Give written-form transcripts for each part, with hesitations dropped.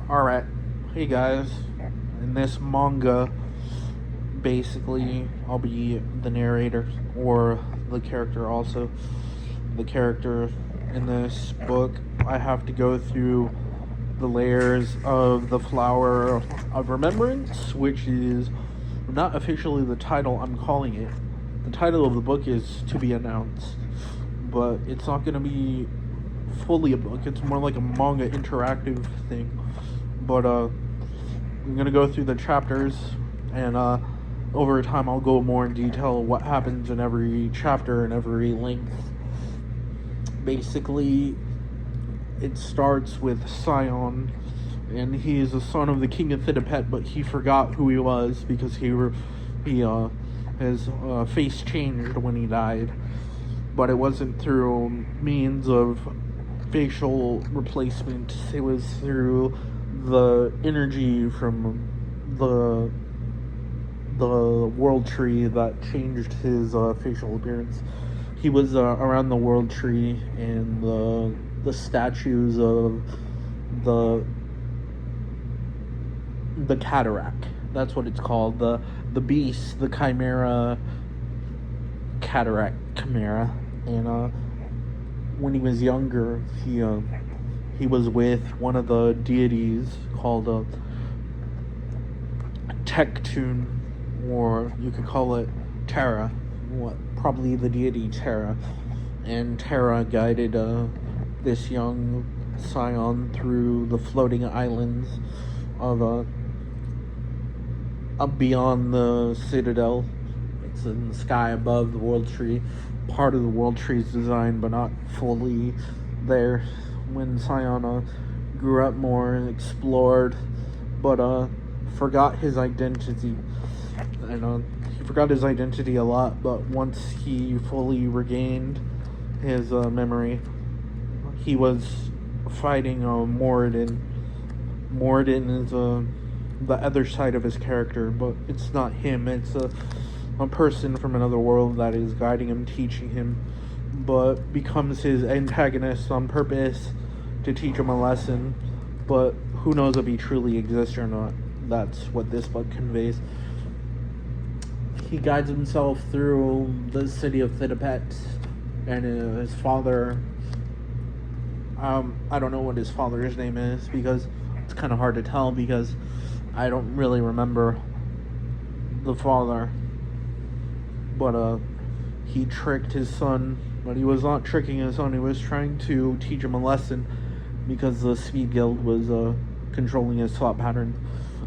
Alright, hey guys. In this manga, basically, I'll be the narrator, or the character also. The character in this book, I have to go through the layers of the Flower of Remembrance, which is not officially the title I'm calling it. The title of the book is to be announced, but it's not going to be fully a book. It's more like a manga interactive thing. But I'm gonna go through the chapters, and over time I'll go more in detail what happens in every chapter and every length. Basically, it starts with Scion, and he is the son of the king of Thidapet, but he forgot who he was because his face changed when he died. But it wasn't through means of facial replacement. It was through the energy from the world tree that changed his facial appearance. He was around the world tree and the statues of the cataract. That's what it's called. The beast, the chimera, cataract chimera. And when he was younger, he was with one of the deities called Tectun, or you could call it Terra. Probably the deity Terra. And Terra guided this young Scion through the floating islands of up beyond the citadel. It's in the sky above the world tree. Part of the world tree's design, but not fully there. When Scion grew up more and explored, but forgot his identity. And he forgot his identity a lot, but once he fully regained his memory, he was fighting Moradin. Moradin is the other side of his character, but it's not him. It's a person from another world that is guiding him, teaching him, but becomes his antagonist on purpose to teach him a lesson. But who knows if he truly exists or not. That's what this book conveys. He guides himself through the city of Thidapet, and his father, I don't know what his father's name is, because it's kind of hard to tell, because I don't really remember the father. But he tricked his son, but he was not tricking his son. He was trying to teach him a lesson, because the Speed Guild was controlling his thought pattern,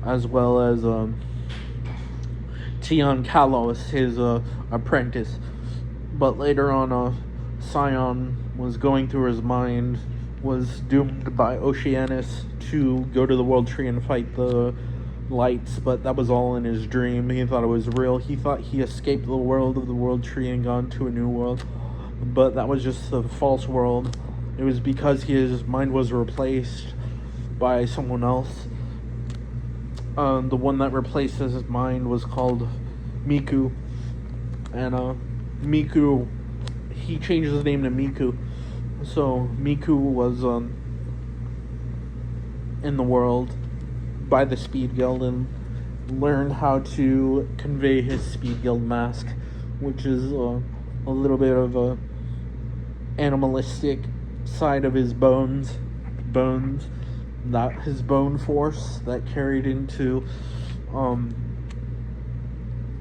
as well as Tion Kalos, his apprentice. But later on, Scion was going through his mind, was doomed by Oceanus to go to the World Tree and fight the lights, but that was all in his dream. He thought it was real. He thought he escaped the world of the World Tree and gone to a new world, but that was just a false world. It was because his mind was replaced by someone else. The one that replaced his mind was called Miku, and Miku, he changed his name to Miku. So Miku was in the world by the Speed Guild and learned how to convey his Speed Guild mask, which is a little bit of a animalistic side of his bones, that his bone force that carried into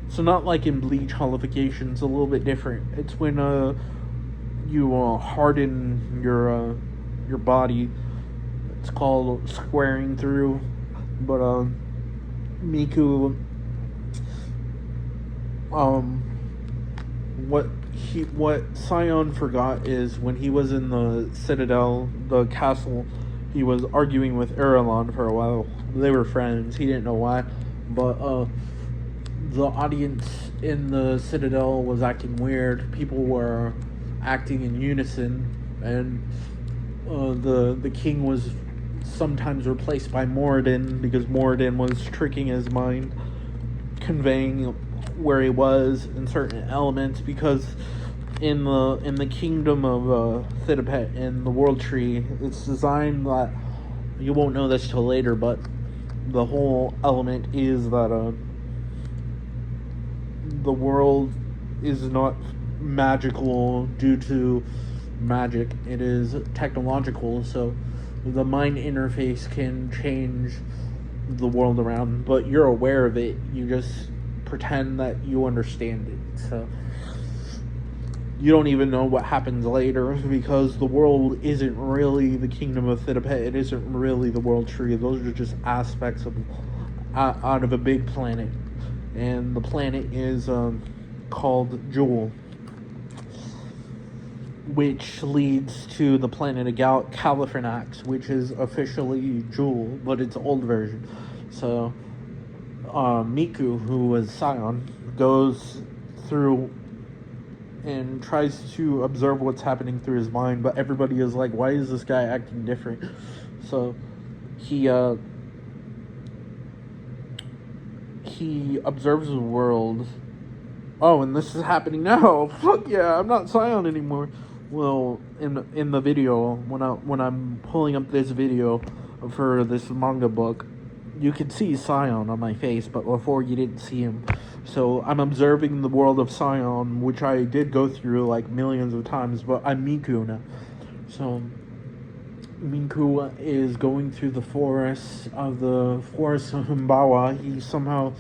so not like in Bleach holification. It's a little bit different. It's when you harden your body. It's called squaring through. But Miku, what Scion forgot is when he was in the citadel, the castle, he was arguing with Irulan for a while. They were friends. He didn't know why, but the audience in the citadel was acting weird. People were acting in unison, and the king was sometimes replaced by Moradin, because Moradin was tricking his mind, conveying where he was in certain elements, because in the kingdom of Thidapet, in the World Tree, it's designed that You won't know this till later, but the whole element is that the world is not magical due to magic. It is technological, so the mind interface can change the world around, but you're aware of it. You just pretend that you understand it. So you don't even know what happens later, because the world isn't really the kingdom of Thidapet. It isn't really the world tree. Those are just aspects of out of a big planet, and the planet is called Jewel, which leads to the planet of Califranax, which is officially Jewel, but it's old version. So Miku, who was Scion, goes through and tries to observe what's happening through his mind, but everybody is like, why is this guy acting different? So he observes the world. Oh, and this is happening now. Fuck yeah, I'm not Scion anymore. Well, in the video, when I'm pulling up this video for this manga book, you can see Scion on my face, but before you didn't see him. So I'm observing the world of Scion, which I did go through like millions of times, but I'm Miku now. So Miku is going through the forest of Humbawa. He somehow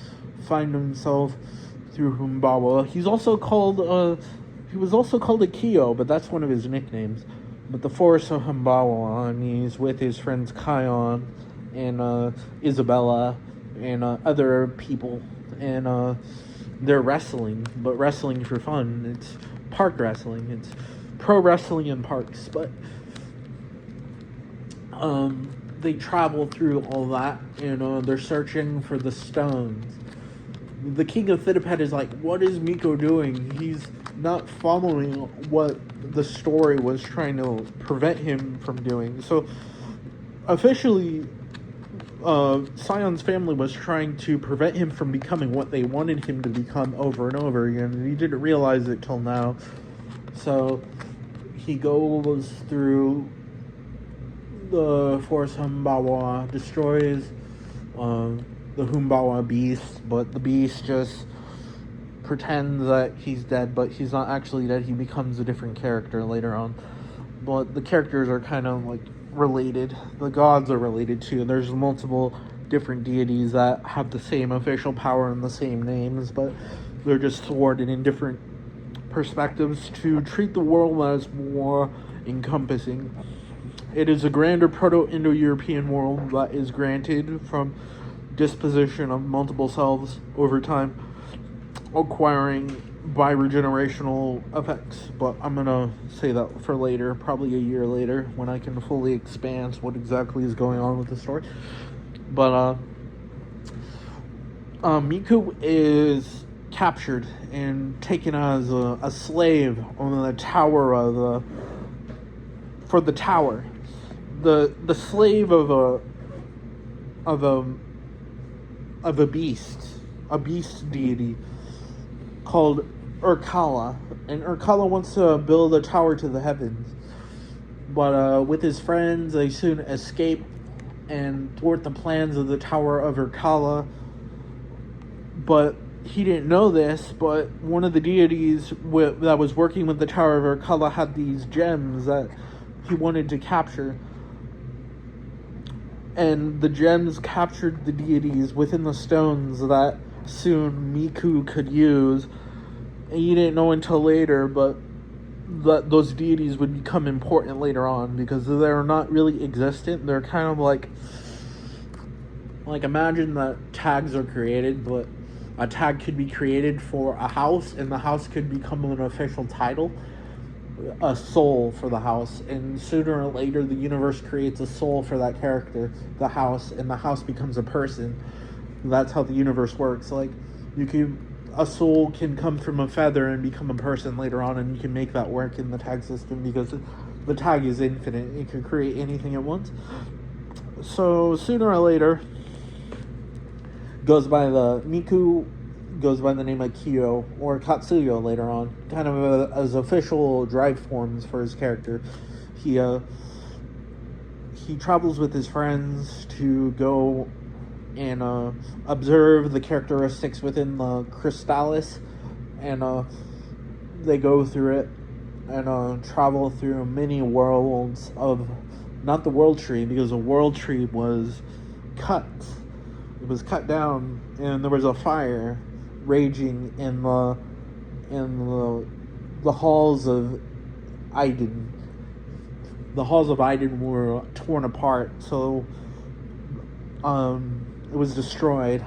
finds himself through Humbawa. He was also called Akio, but that's one of his nicknames. But the forest of Humbawa, and he's with his friends Kion and Isabella and other people, and they're wrestling, but wrestling for fun. It's park wrestling. It's pro wrestling in parks, but they travel through all that, and they're searching for the stones. The king of Thidapet is like, what is Miko doing? He's not following what the story was trying to prevent him from doing. So officially, Scion's family was trying to prevent him from becoming what they wanted him to become over and over again, and he didn't realize it till now. So he goes through the forest Humbawa, destroys the Humbawa beast, but the beast just pretends that he's dead, but he's not actually dead. He becomes a different character later on. But the characters are kind of like related. The gods are related too. There's multiple different deities that have the same official power and the same names, but they're just thwarted in different perspectives to treat the world as more encompassing. It is a grander Proto-Indo-European world that is granted from disposition of multiple selves over time, acquiring bi-regenerational effects. But I'm gonna say that for later, probably a year later, when I can fully expand what exactly is going on with the story. But Miku is captured and taken as a slave on the tower of for the tower. The slave of a beast deity called Urkala, and Urkala wants to build a tower to the heavens, but with his friends they soon escape and thwart the plans of the tower of Urkala. But he didn't know this, but one of the deities that was working with the tower of Urkala had these gems that he wanted to capture. And the gems captured the deities within the stones that soon Miku could use. And he didn't know until later, but that those deities would become important later on, because they're not really existent. They're kind of like imagine that tags are created, but a tag could be created for a house, and the house could become an official title, a soul for the house, and sooner or later the universe creates a soul for that character, the house, and the house becomes a person. That's how the universe works. Like, a soul can come from a feather and become a person later on, and you can make that work in the tag system because the tag is infinite. It can create anything it wants. So sooner or later, Miku goes by the name of Kyo, or Katsuyo later on, kind of as official drive forms for his character. He he travels with his friends to go and observe the characteristics within the Crystallis, and they go through it and travel through many worlds of, not the World Tree, because the World Tree was cut. It was cut down, and there was a fire raging in the halls of Aiden. The halls of Aiden were torn apart, so it was destroyed,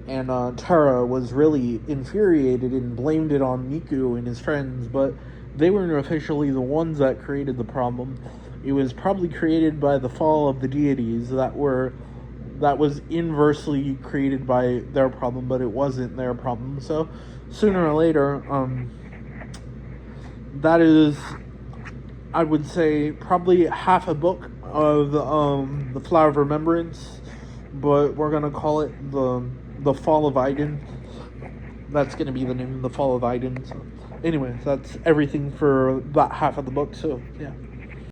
and Terra was really infuriated and blamed it on Miku and his friends, but they weren't officially the ones that created the problem. It was probably created by the fall of the deities that was inversely created by their problem, but it wasn't their problem. So sooner or later, that is, I would say, probably half a book of the Flower of Remembrance, but we're gonna call it the Fall of Aiden. That's gonna be the name, the Fall of Aiden. So anyway, that's everything for that half of the book. So yeah.